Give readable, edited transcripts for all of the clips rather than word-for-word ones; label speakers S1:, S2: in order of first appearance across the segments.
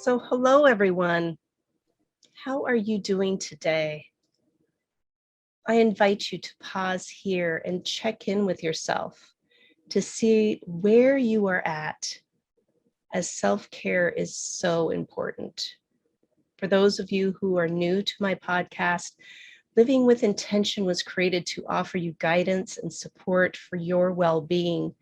S1: So hello, everyone. How are you doing today? I invite you to pause here and check in with yourself to see where you are at, as self-care is so important. For those of you who are new to my podcast, Living with Intention was created to offer you guidance and support for your well-being.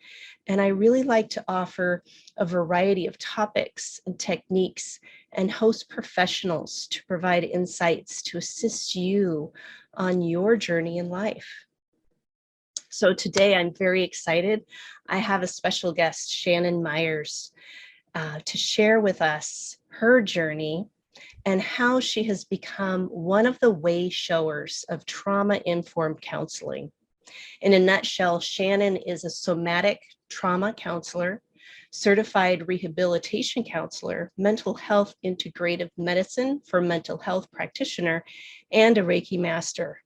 S1: And I really like to offer a variety of topics and techniques and host professionals to provide insights to assist you on your journey in life. So today I'm very excited. I have a special guest, Shannon Myers, to share with us her journey and how she has become one of the way showers of trauma-informed counseling. In a nutshell, Shannon is a somatic trauma counselor, certified rehabilitation counselor, mental health integrative medicine for mental health practitioner, and a Reiki master.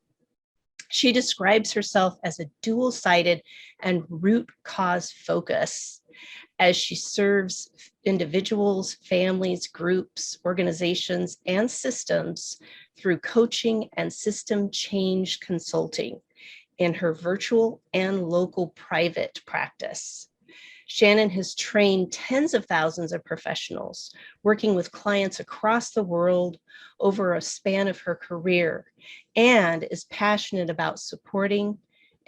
S1: She describes herself as a dual-sided and root cause focus as she serves individuals, families, groups, organizations, and systems through coaching and system change consulting in her virtual and local private practice. Shannon has trained tens of thousands of professionals, working with clients across the world over a span of her career, and is passionate about supporting,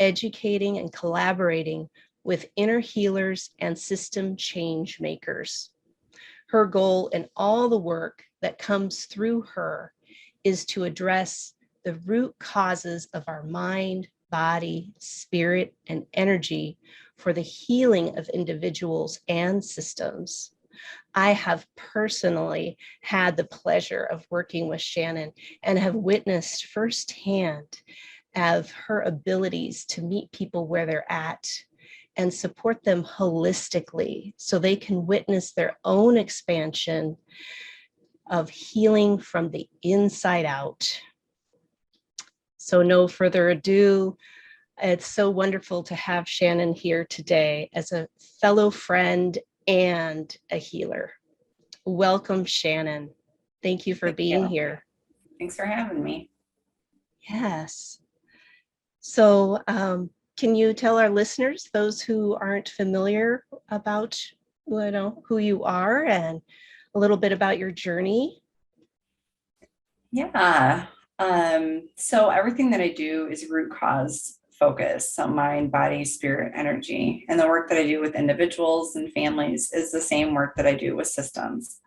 S1: educating, and collaborating with inner healers and system change makers. Her goal in all the work that comes through her is to address the root causes of our mind, body, spirit, and energy for the healing of individuals and systems. I have personally had the pleasure of working with Shannon and have witnessed firsthand of her abilities to meet people where they're at and support them holistically so they can witness their own expansion of healing from the inside out. So no further ado, it's so wonderful to have Shannon here today as a fellow friend and a healer. Welcome, Shannon. Thank you for being here.
S2: Thanks for having me.
S1: Yes. So can you tell our listeners, those who aren't familiar, about who you are and a little bit about your journey?
S2: Yeah. So everything that I do is root cause focus. So mind, body, spirit, energy. And the work that I do with individuals and families is the same work that I do with systems,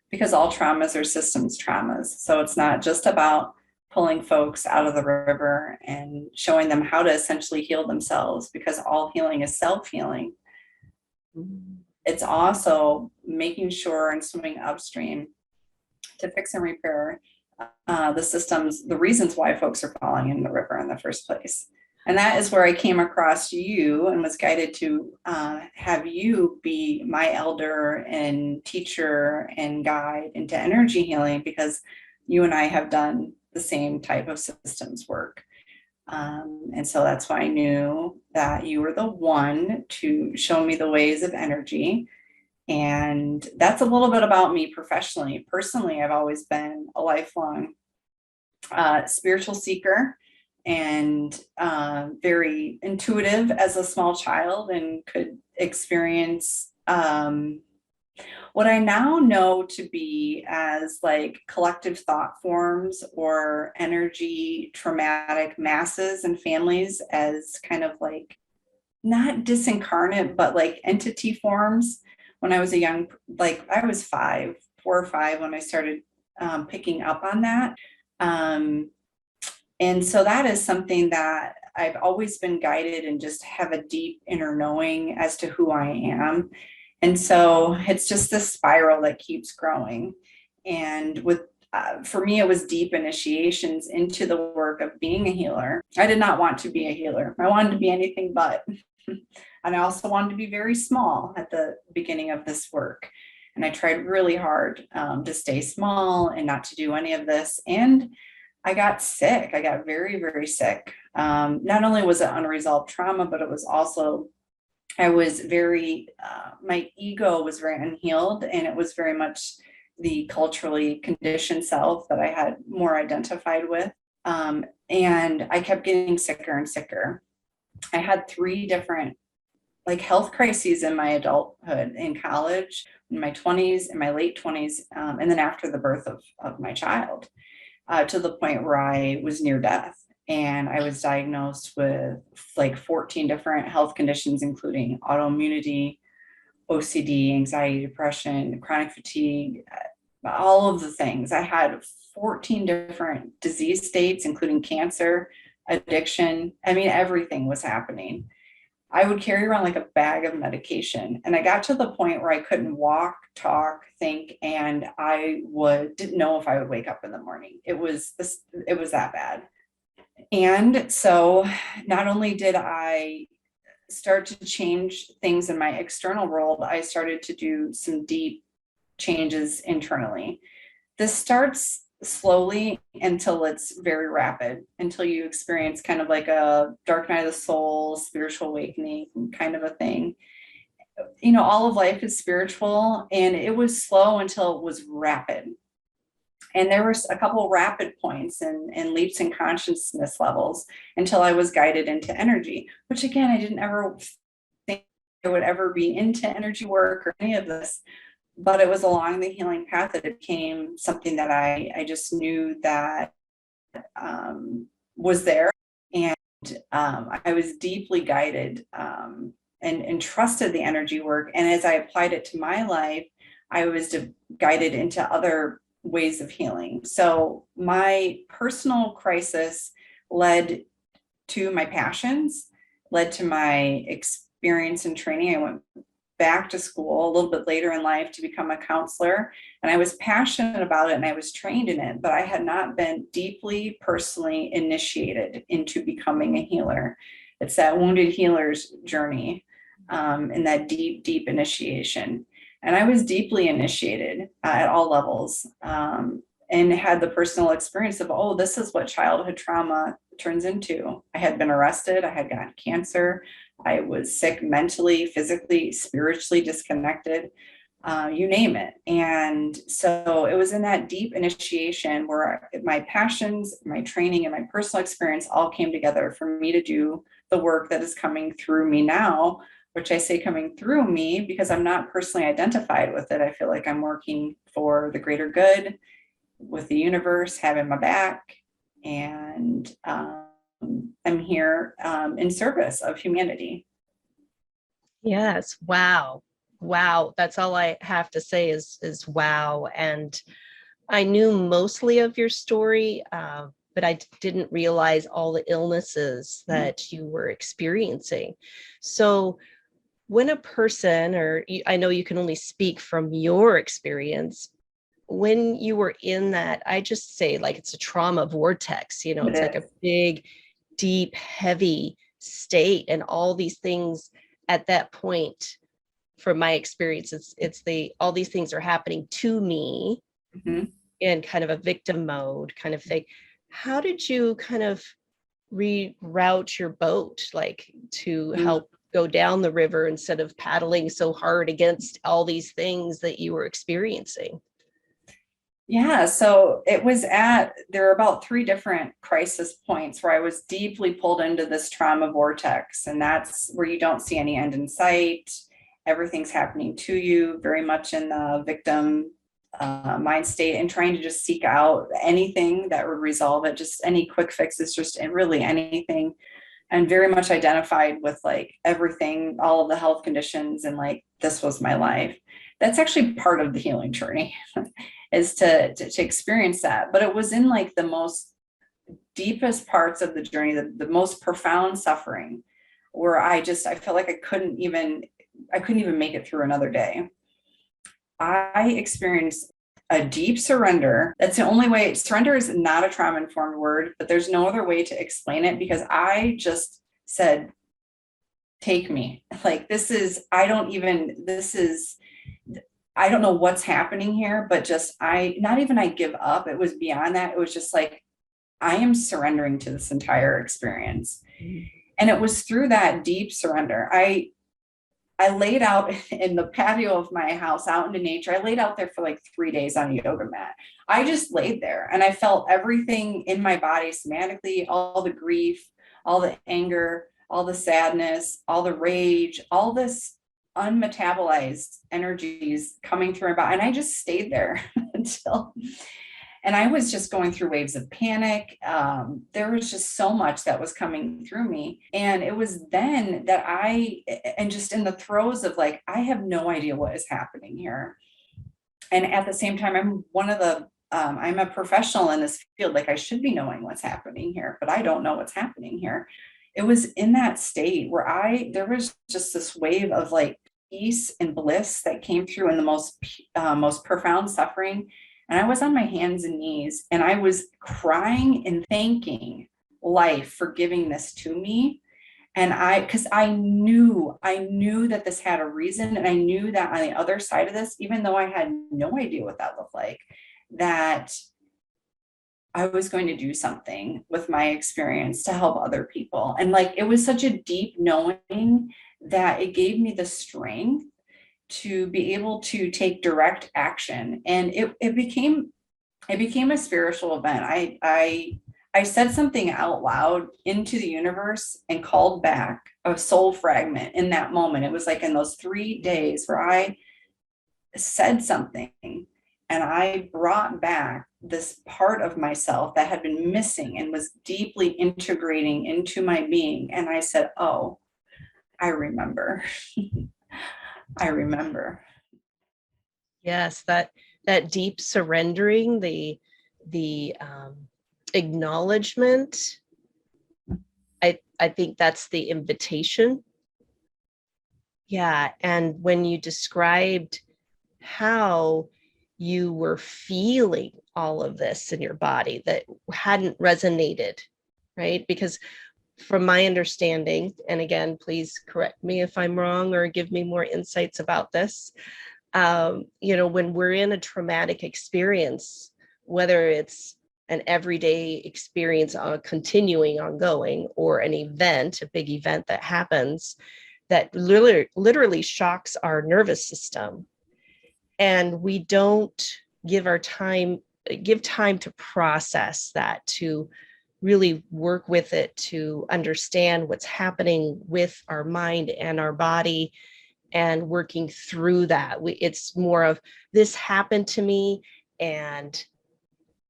S2: because all traumas are systems traumas. So it's not just about pulling folks out of the river and showing them how to essentially heal themselves, because all healing is self-healing. It's also making sure and swimming upstream to fix and repair the systems, the reasons why folks are falling in the river in the first place. And that is where I came across you and was guided to have you be my elder and teacher and guide into energy healing, because you and I have done the same type of systems work. And so that's why I knew that you were the one to show me the ways of energy. And that's a little bit about me professionally. Personally, I've always been a lifelong spiritual seeker and very intuitive as a small child, and could experience what I now know to be as like collective thought forms or energy traumatic masses and families as kind of like not disincarnate, but like entity forms. When I was a young, like I was 4 or 5 when I started picking up on that. And so that is something that I've always been guided and just have a deep inner knowing as to who I am. And so it's just this spiral that keeps growing. And with for me, it was deep initiations into the work of being a healer. I did not want to be a healer. I wanted to be anything but. And I also wanted to be very small at the beginning of this work. And I tried really hard to stay small and not to do any of this. And I got sick. I got very, very sick. Not only was it unresolved trauma, but it was also, I was very, my ego was very unhealed, and it was very much the culturally conditioned self that I had more identified with. And I kept getting sicker and sicker. I had 3 different like health crises in my adulthood, in college, in my 20s, in my late 20s, and then after the birth of my child, to the point where I was near death. And I was diagnosed with like 14 different health conditions, including autoimmunity, OCD, anxiety, depression, chronic fatigue, all of the things. I had 14 different disease states, including cancer, addiction. I mean, everything was happening. I would carry around like a bag of medication. And I got to the point where I couldn't walk, talk, think, and didn't know if I would wake up in the morning. It was that bad. And so not only did I start to change things in my external world, I started to do some deep changes internally. This starts slowly until it's very rapid, until you experience kind of like a dark night of the soul, spiritual awakening kind of a thing. You know, all of life is spiritual, and it was slow until it was rapid. And there were a couple of rapid points and leaps in consciousness levels until I was guided into energy, which again, I didn't ever think I would ever be into energy work or any of this. But it was along the healing path that it became something that I just knew that was there. And I was deeply guided and trusted the energy work. And as I applied it to my life, I was guided into other ways of healing. So my personal crisis led to my passions, led to my experience and training. I went back to school a little bit later in life to become a counselor, and I was passionate about it and I was trained in it, but I had not been deeply personally initiated into becoming a healer. It's that wounded healer's journey, and that deep initiation. And I was deeply initiated at all levels, and had the personal experience of, oh, this is what childhood trauma turns into. I had been arrested, I had gotten cancer, I was sick mentally, physically, spiritually disconnected, you name it. And so it was in that deep initiation where my passions, my training, and my personal experience all came together for me to do the work that is coming through me now, which I say coming through me because I'm not personally identified with it. I feel like I'm working for the greater good, with the universe having my back, and I'm here in service of humanity.
S1: Yes. Wow. Wow. That's all I have to say is wow. And I knew mostly of your story, but I didn't realize all the illnesses that you were experiencing. So when a person, I know you can only speak from your experience, when you were in that, I just say like it's a trauma vortex, it's like a big, deep, heavy state, and all these things at that point, from my experience, it's all these things are happening to me in kind of a victim mode kind of thing. How did you kind of reroute your boat, like to help go down the river instead of paddling so hard against all these things that you were experiencing?
S2: Yeah, so there were about 3 different crisis points where I was deeply pulled into this trauma vortex. And that's where you don't see any end in sight. Everything's happening to you, very much in the victim mind state, and trying to just seek out anything that would resolve it, just any quick fixes, just really anything. And very much identified with like everything, all of the health conditions, and like this was my life. That's actually part of the healing journey. Is to experience that. But it was in like the most deepest parts of the journey, the most profound suffering, where I felt like I couldn't even make it through another day. I experienced a deep surrender. That's the only way. Surrender is not a trauma-informed word, but there's no other way to explain it, because I just said, take me. Like, I don't know what's happening here, but I give up. It was beyond that. It was just like, I am surrendering to this entire experience. And it was through that deep surrender. I laid out in the patio of my house out into nature. I laid out there for like 3 days on a yoga mat. I just laid there and I felt everything in my body somatically, all the grief, all the anger, all the sadness, all the rage, all this unmetabolized energies coming through my body. And I just stayed there until, and I was just going through waves of panic. There was just so much that was coming through me. And it was then that and just in the throes of like, I have no idea what is happening here. And at the same time, I'm a professional in this field. Like I should be knowing what's happening here, but I don't know what's happening here. It was in that state where there was just this wave of like peace and bliss that came through in the most profound suffering. And I was on my hands and knees and I was crying and thanking life for giving this to me. And because I knew that this had a reason. And I knew that on the other side of this, even though I had no idea what that looked like, that I was going to do something with my experience to help other people. And like, it was such a deep knowing that it gave me the strength to be able to take direct action. And it became a spiritual event. I said something out loud into the universe and called back a soul fragment in that moment. It was like in those 3 days where I said something and I brought back this part of myself that had been missing and was deeply integrating into my being. And I said, oh, I remember. I remember.
S1: Yes, that deep surrendering, the acknowledgement. I think that's the invitation. Yeah, and when you described how you were feeling all of this in your body that hadn't resonated, right? Because from my understanding, and again, please correct me if I'm wrong or give me more insights about this, when we're in a traumatic experience, whether it's an everyday experience, continuing, ongoing, or an event, a big event that happens that literally shocks our nervous system, and we don't give time to process that, to really work with it, to understand what's happening with our mind and our body, and working through that. It's more of, this happened to me and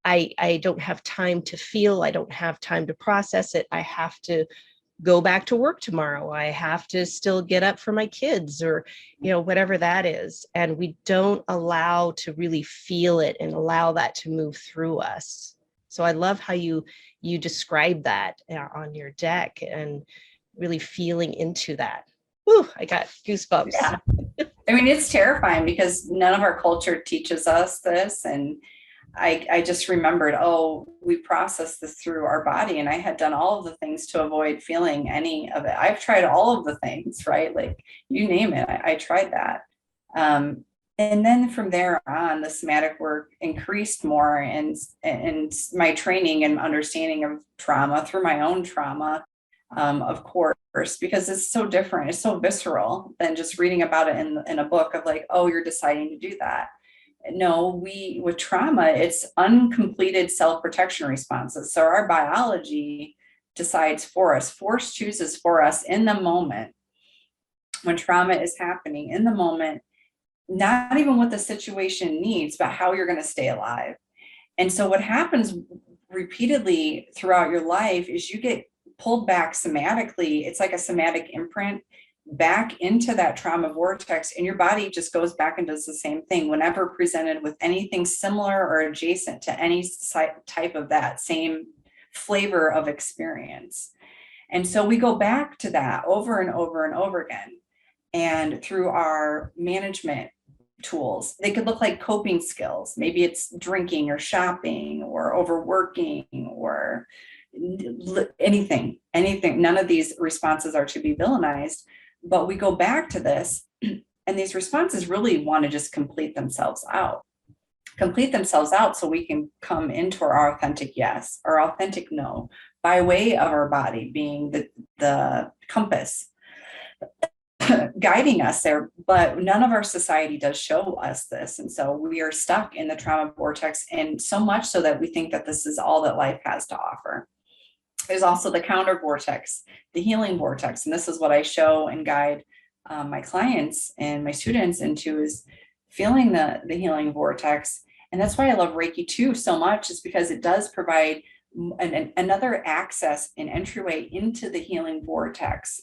S1: I don't have time to feel, I don't have time to process it. I have to go back to work tomorrow. I have to still get up for my kids, or, whatever that is. And we don't allow to really feel it and allow that to move through us. So I love how you describe that on your deck and really feeling into that. Whew, I got goosebumps.
S2: Yeah. I mean, it's terrifying because none of our culture teaches us this. And I just remembered, we process this through our body. And I had done all of the things to avoid feeling any of it. I've tried all of the things, right? Like you name it, I tried that. And then from there on, the somatic work increased more, and my training and understanding of trauma through my own trauma, of course, because it's so different. It's so visceral than just reading about it in a book of like, oh, you're deciding to do that. No, with trauma, it's uncompleted self-protection responses. So our biology decides for us, force chooses for us in the moment when trauma is happening, in the moment, not even what the situation needs, but how you're going to stay alive. And so what happens repeatedly throughout your life is you get pulled back somatically. It's like a somatic imprint back into that trauma vortex, and your body just goes back and does the same thing whenever presented with anything similar or adjacent to any type of that same flavor of experience. And so we go back to that over and over and over again. And through our management tools, they could look like coping skills. Maybe it's drinking or shopping or overworking or anything. None of these responses are to be villainized. But we go back to this, and these responses really want to just complete themselves out so we can come into our authentic yes, our authentic no, by way of our body being the compass guiding us there, but none of our society does show us this. And so we are stuck in the trauma vortex, and so much so that we think that this is all that life has to offer. There's also the counter vortex, the healing vortex. And this is what I show and guide my clients and my students into, is feeling the healing vortex. And that's why I love Reiki too so much, is because it does provide another access and entryway into the healing vortex.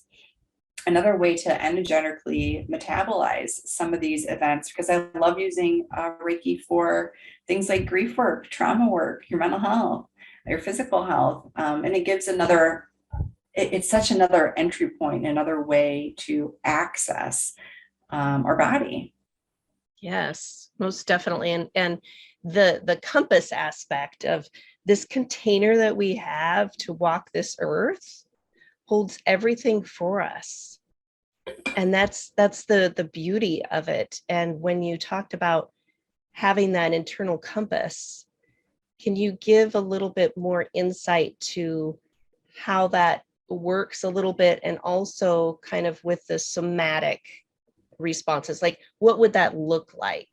S2: Another way to energetically metabolize some of these events, because I love using Reiki for things like grief work, trauma work, your mental health, your physical health. And it gives it's such another entry point, another way to access our body.
S1: Yes, most definitely. And the compass aspect of this container that we have to walk this earth holds everything for us. And that's the beauty of it. And when you talked about having that internal compass, can you give a little bit more insight to how that works a little bit, and also kind of with the somatic responses, like what would that look like?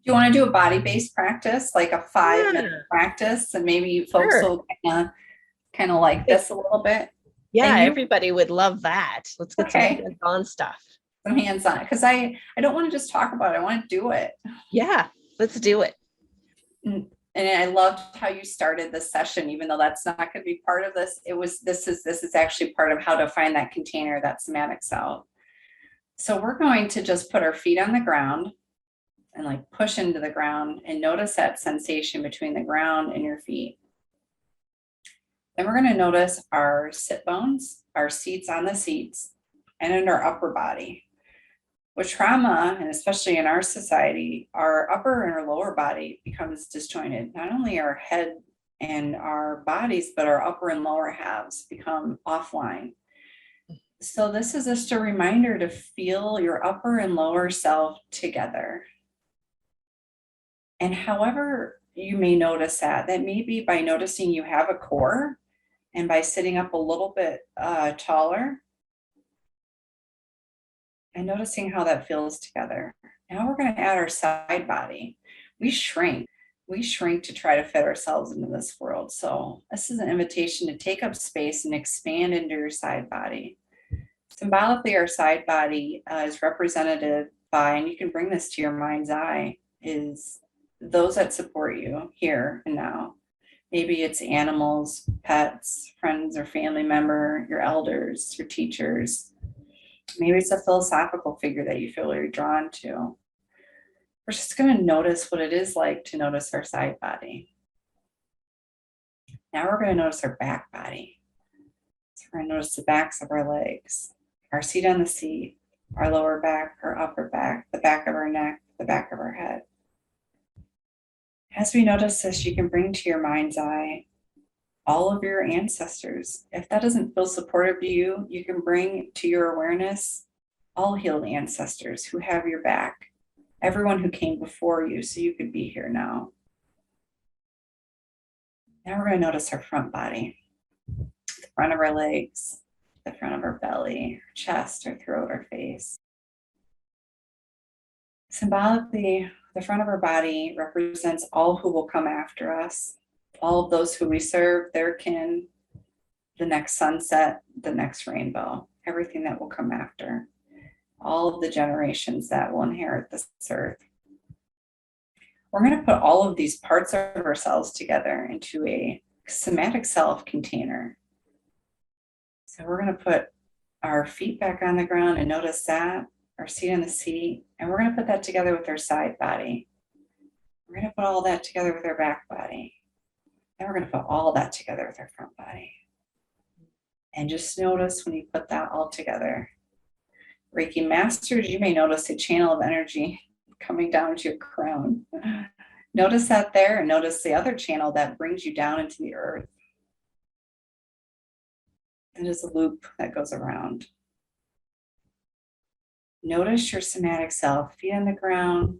S2: Do you want to do a body-based practice, like a 5-minute practice, and maybe folks will kind of like this a little bit?
S1: Yeah, everybody would love that. Let's get some hands-on stuff.
S2: Some hands-on, because I don't want to just talk about it. I want to do it.
S1: Yeah, let's do it.
S2: And I loved how you started this session, even though that's not going to be part of this. This is actually part of how to find that container, that somatic self. So we're going to just put our feet on the ground and like push into the ground, and notice that sensation between the ground and your feet. Then we're going to notice our sit bones, our seats on the seats, and in our upper body. With trauma, and especially in our society, our upper and our lower body becomes disjointed. Not only our head and our bodies, but our upper and lower halves become offline. So this is just a reminder to feel your upper and lower self together. And however you may notice that may be by noticing you have a core, and by sitting up a little bit taller, and noticing how that feels together. Now we're going to add our side body. We shrink to try to fit ourselves into this world. So this is an invitation to take up space and expand into your side body. Symbolically, our side body is represented by, and you can bring this to your mind's eye, is those that support you here and now. Maybe it's animals, pets, friends or family member, your elders, your teachers. Maybe it's a philosophical figure that you feel you're drawn to. We're just going to notice what it is like to notice our side body. Now we're going to notice our back body. So we're going to notice the backs of our legs, our seat on the seat, our lower back, our upper back, the back of our neck, the back of our head. As we notice this, you can bring to your mind's eye all of your ancestors. If that doesn't feel supportive to you, you can bring to your awareness all healed ancestors who have your back, everyone who came before you so you could be here now. Now we're going to notice our front body, the front of our legs, the front of our belly, our chest, our throat, our face. Symbolically, the front of our body represents all who will come after us, all of those who we serve, their kin, the next sunset, the next rainbow, everything that will come after, all of the generations that will inherit this earth. We're going to put all of these parts of ourselves together into a somatic self container. So we're going to put our feet back on the ground and notice that, our seat on the seat, and we're going to put that together with our side body. We're going to put all that together with our back body. Then we're going to put all that together with our front body. And just notice when you put that all together. Reiki masters, you may notice a channel of energy coming down to your crown. Notice that there, and notice the other channel that brings you down into the earth. It is a loop that goes around. Notice your somatic self, feet on the ground,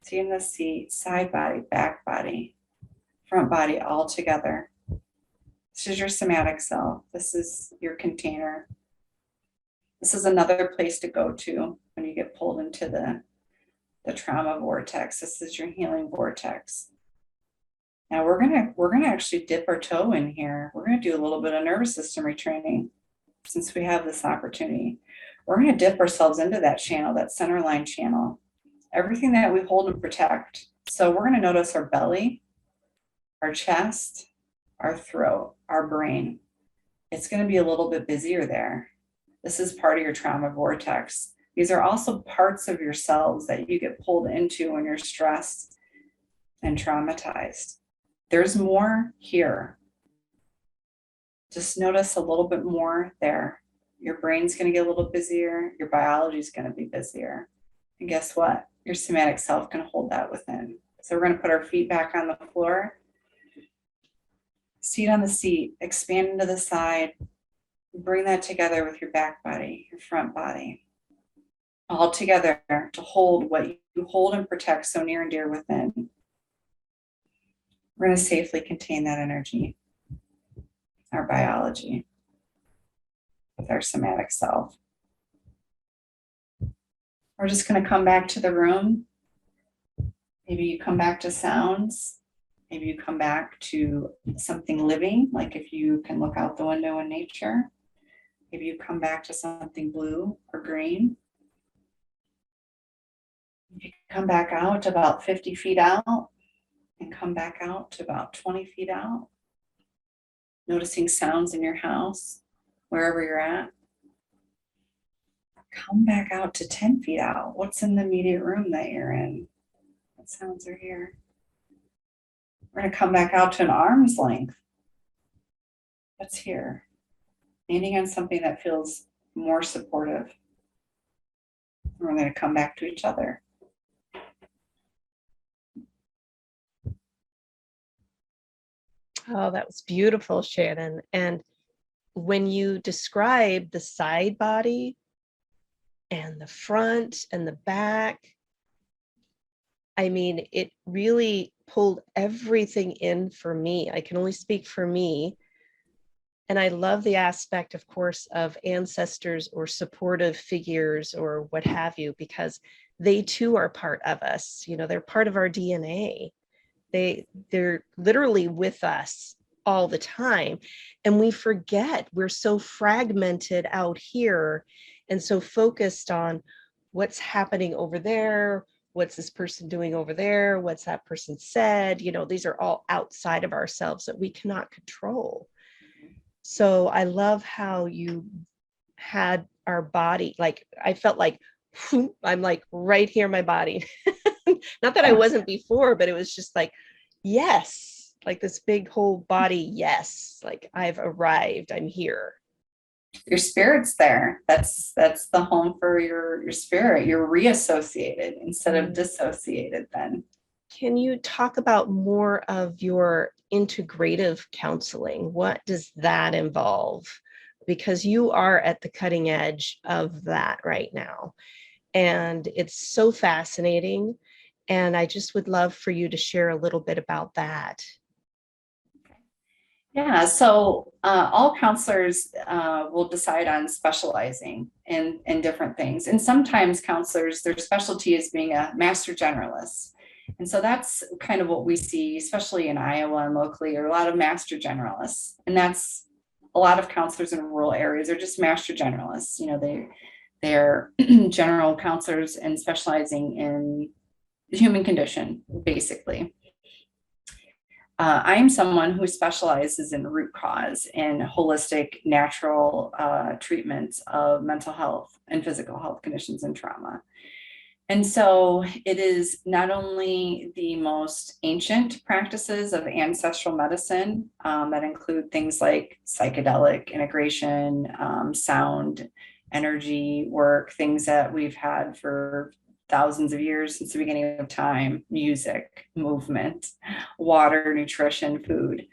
S2: seat in the seat, side body, back body, front body, all together. This is your somatic self. This is your container. This is another place to go to when you get pulled into the trauma vortex. This is your healing vortex. Now we're gonna actually dip our toe in here. We're gonna do a little bit of nervous system retraining since we have this opportunity. We're gonna dip ourselves into that channel, that center line channel. Everything that we hold and protect. So we're gonna notice our belly, our chest, our throat, our brain. It's gonna be a little bit busier there. This is part of your trauma vortex. These are also parts of yourselves that you get pulled into when you're stressed and traumatized. There's more here. Just notice a little bit more there. Your brain's going to get a little busier. Your biology is going to be busier. And guess what? Your somatic self can hold that within. So we're going to put our feet back on the floor. Seat on the seat. Expand into the side. Bring that together with your back body, your front body. All together to hold what you hold and protect so near and dear within. We're going to safely contain that energy, our biology, with our somatic self. We're just going to come back to the room. Maybe you come back to sounds. Maybe you come back to something living, like if you can look out the window in nature. Maybe you come back to something blue or green. You come back out to about 50 feet out and come back out to about 20 feet out. Noticing sounds in your house, wherever you're at. Come back out to 10 feet out. What's in the immediate room that you're in? What sounds are here? We're going to come back out to an arm's length. What's here? Leaning on something that feels more supportive. We're going to come back to each other.
S1: Oh, that was beautiful, Shannon. And when you describe the side body and the front and the back, I mean, it really pulled everything in for me. I can only speak for me. And I love the aspect, of course, of ancestors or supportive figures or what have you, because they too are part of us. You know, they're part of our DNA. They're literally with us all the time. And we forget, we're so fragmented out here and so focused on what's happening over there, what's this person doing over there, what's that person said. You know, these are all outside of ourselves that we cannot control. So I love how you had our body, like I felt like I'm like right here in my body. Not that I wasn't before, but it was just like, yes, like this big whole body. Yes, like I've arrived. I'm here.
S2: Your spirit's there. That's the home for your spirit. You're reassociated instead of dissociated then.
S1: Can you talk about more of your integrative counseling? What does that involve? Because you are at the cutting edge of that right now. And it's so fascinating. And I just would love for you to share a little bit about that.
S2: Yeah, so all counselors will decide on specializing in different things. And sometimes counselors, their specialty is being a master generalist. And so that's kind of what we see, especially in Iowa and locally, are a lot of master generalists. And that's a lot of counselors in rural areas are just master generalists. You know, they're general counselors and specializing in the human condition, basically. I'm someone who specializes in root cause and holistic natural treatments of mental health and physical health conditions and trauma. And so it is not only the most ancient practices of ancestral medicine that include things like psychedelic integration, sound, energy work, things that we've had for thousands of years since the beginning of time, music, movement, water, nutrition, food,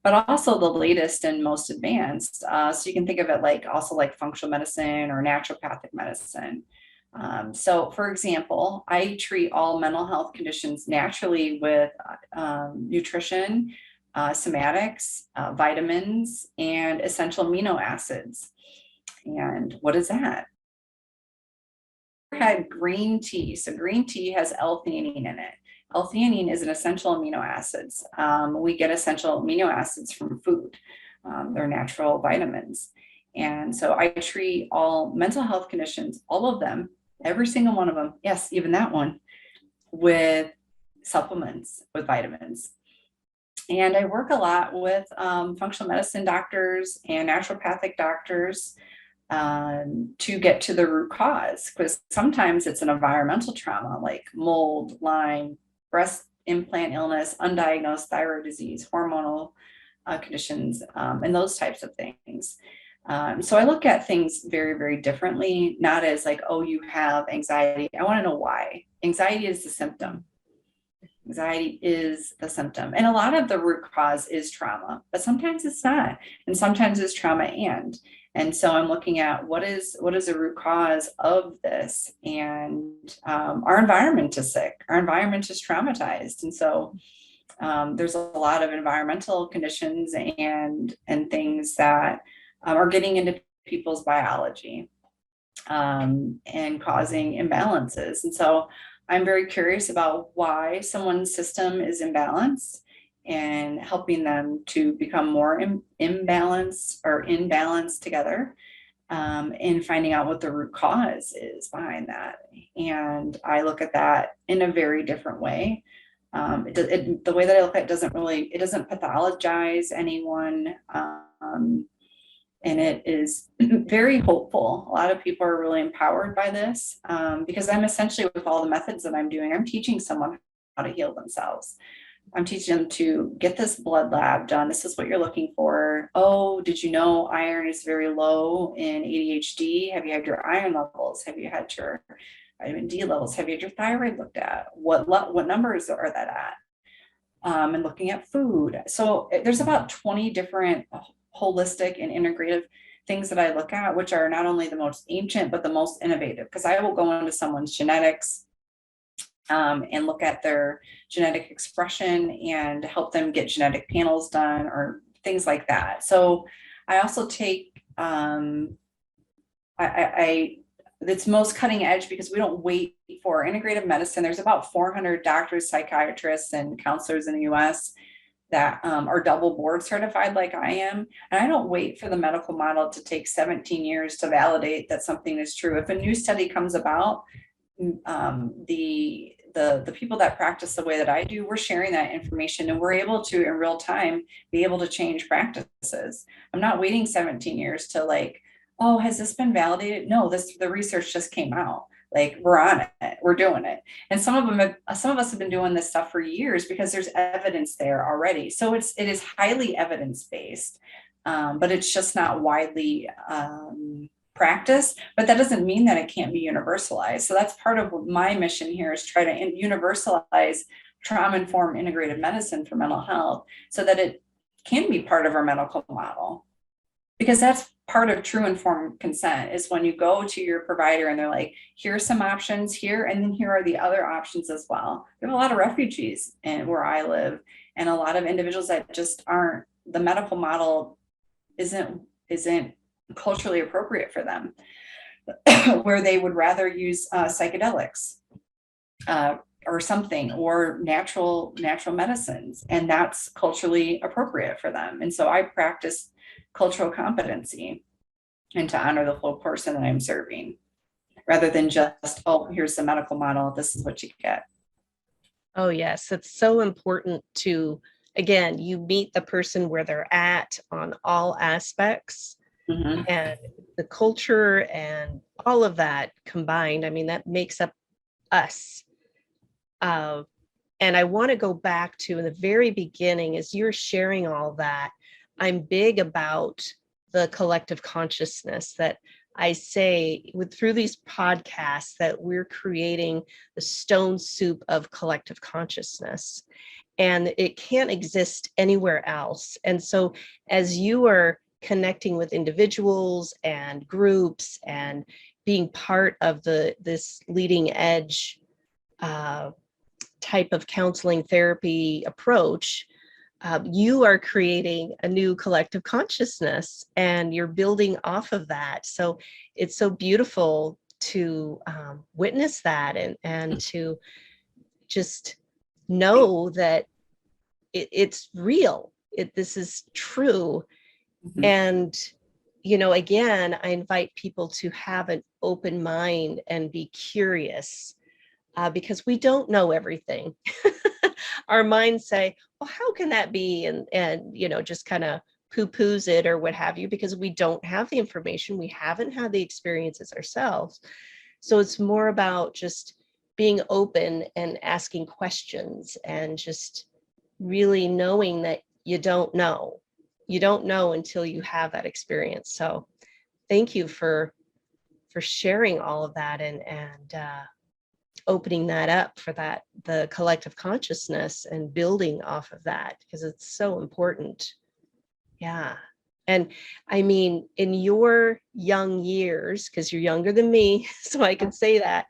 S2: but also the latest and most advanced. So you can think of it like also like functional medicine or naturopathic medicine. So for example, I treat all mental health conditions naturally with nutrition, somatics, vitamins, and essential amino acids. And what is that? had green tea. So green tea has L-theanine in it. L-theanine is an essential amino acids. We get essential amino acids from food. They're natural vitamins. And so I treat all mental health conditions, all of them, every single one of them, yes, even that one, with supplements, with vitamins. And I work a lot with functional medicine doctors and naturopathic doctors to get to the root cause, because sometimes it's an environmental trauma like mold, Lyme, breast implant illness, undiagnosed thyroid disease, hormonal conditions, and those types of things. So I look at things very, very differently, not as like, oh, you have anxiety. I want to know why. Anxiety is the symptom. Anxiety is the symptom. And a lot of the root cause is trauma, but sometimes it's not. And sometimes it's trauma and so I'm looking at what is the root cause of this. And our environment is sick. Our environment is traumatized. And so there's a lot of environmental conditions and things that are getting into people's biology and causing imbalances. And so I'm very curious about why someone's system is imbalanced and helping them to become more imbalanced or in balance together, and finding out what the root cause is behind that. And I look at that in a very different way. The way that I look at it doesn't pathologize anyone. And it is very hopeful. A lot of people are really empowered by this because I'm essentially, with all the methods that I'm doing, I'm teaching someone how to heal themselves. I'm teaching them to get this blood lab done. This is what you're looking for. Oh, did you know iron is very low in ADHD? Have you had your iron levels? Have you had your vitamin D levels? Have you had your thyroid looked at? What numbers are that at? And looking at food. So there's about 20 different holistic and integrative things that I look at, which are not only the most ancient, but the most innovative, because I will go into someone's genetics and look at their genetic expression and help them get genetic panels done or things like that. So I also take, it's most cutting edge because we don't wait for integrative medicine. There's about 400 doctors, psychiatrists, and counselors in the US that are double board certified like I am. And I don't wait for the medical model to take 17 years to validate that something is true. If a new study comes about, the people that practice the way that I do, we're sharing that information and we're able to, in real time, be able to change practices. I'm not waiting 17 years to like, oh, has this been validated? No, the research just came out. Like, we're on it, we're doing it. And some of us have been doing this stuff for years because there's evidence there already. So it is highly evidence-based, but it's just not widely practice, but that doesn't mean that it can't be universalized. So that's part of my mission here, is try to universalize trauma-informed integrative medicine for mental health so that it can be part of our medical model. Because that's part of true informed consent, is when you go to your provider and they're like, here are some options here, and then here are the other options as well. We have a lot of refugees where I live, and a lot of individuals that just aren't, the medical model isn't culturally appropriate for them, where they would rather use psychedelics or something, or natural medicines, and that's culturally appropriate for them. And so I practice cultural competency and to honor the whole person that I'm serving, rather than just, oh, here's the medical model, this is what you get.
S1: Oh, yes. It's so important to, again, you meet the person where they're at on all aspects. Mm-hmm. And the culture and all of that combined, I mean, that makes up us. And I want to go back to, in the very beginning, as you're sharing all that, I'm big about the collective consciousness, that I say through these podcasts that we're creating the stone soup of collective consciousness, and it can't exist anywhere else. And so as you are connecting with individuals and groups and being part of this leading edge type of counseling therapy approach, you are creating a new collective consciousness and you're building off of that. So it's so beautiful to witness that and to just know that it's real. This is true.
S2: Mhm.
S1: And, you know, again, I invite people to have an open mind and be curious because we don't know everything. Our minds say, well, how can that be? And you know, just kind of poo-poos it or what have you, because we don't have the information. We haven't had the experiences ourselves. So it's more about just being open and asking questions and just really knowing that you don't know. You don't know until you have that experience. So thank you for sharing all of that and opening that up for that, the collective consciousness and building off of that, because it's so important. Yeah. And I mean, in your young years, because you're younger than me, so I can say that,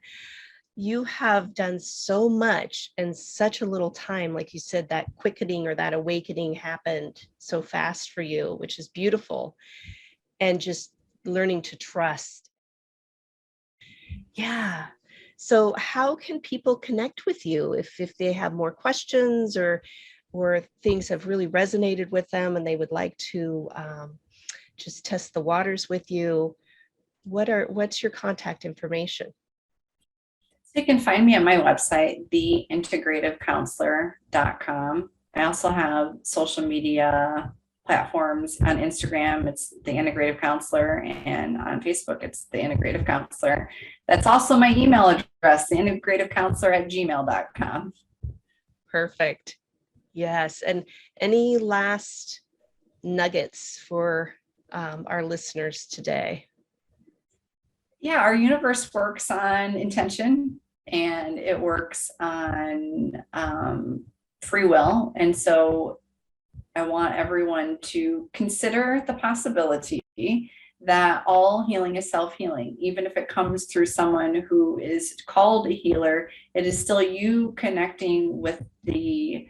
S1: you have done so much in such a little time. Like you said, that quickening or that awakening happened so fast for you, which is beautiful. And just learning to trust. Yeah. So how can people connect with you if they have more questions or things have really resonated with them and they would like to just test the waters with you? What's your contact information?
S2: So you can find me at my website, theintegrativecounselor.com. I also have social media platforms. On Instagram, it's the Integrative Counselor, and on Facebook, it's the Integrative Counselor. That's also my email address, theintegrativecounselor@gmail.com.
S1: Perfect. Yes. And any last nuggets for our listeners today?
S2: Yeah, our universe works on intention and it works on free will. And so I want everyone to consider the possibility that all healing is self-healing. Even if it comes through someone who is called a healer, it is still you connecting with the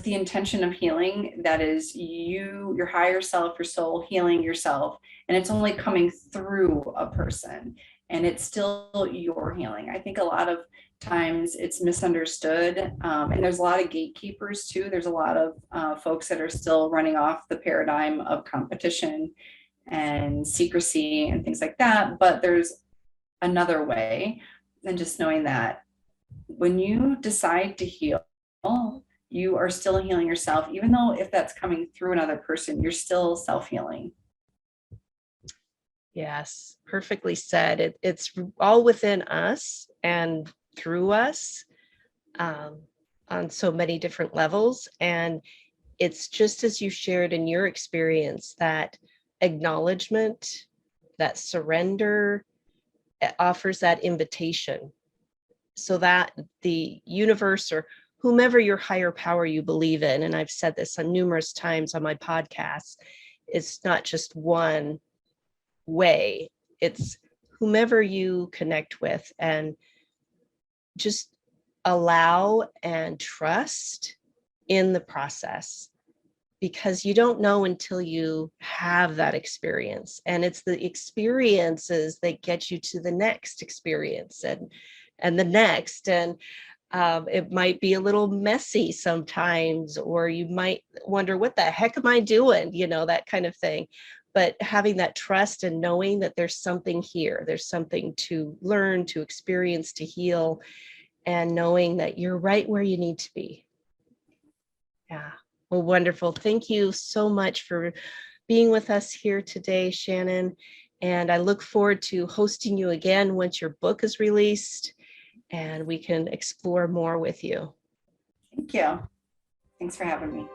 S2: intention of healing. That is you, your higher self, your soul healing yourself. And it's only coming through a person and it's still your healing. I think a lot of times it's misunderstood. And there's a lot of gatekeepers too. There's a lot of folks that are still running off the paradigm of competition and secrecy and things like that. But there's another way, and just knowing that when you decide to heal, you are still healing yourself, even though if that's coming through another person, you're still self-healing.
S1: Yes, perfectly said. It's all within us and through us on so many different levels. And it's just as you shared in your experience, that acknowledgement, that surrender, it offers that invitation so that the universe or whomever your higher power you believe in, and I've said this on numerous times on my podcast, it's not just one way, it's whomever you connect with, and just allow and trust in the process, because you don't know until you have that experience, and it's the experiences that get you to the next experience and the next. And it might be a little messy sometimes, or you might wonder, what the heck am I doing? You know, that kind of thing. But having that trust and knowing that there's something here, there's something to learn, to experience, to heal, and knowing that you're right where you need to be. Yeah. Well, wonderful. Thank you so much for being with us here today, Shannon. And I look forward to hosting you again once your book is released and we can explore more with you.
S2: Thank you. Thanks for having me.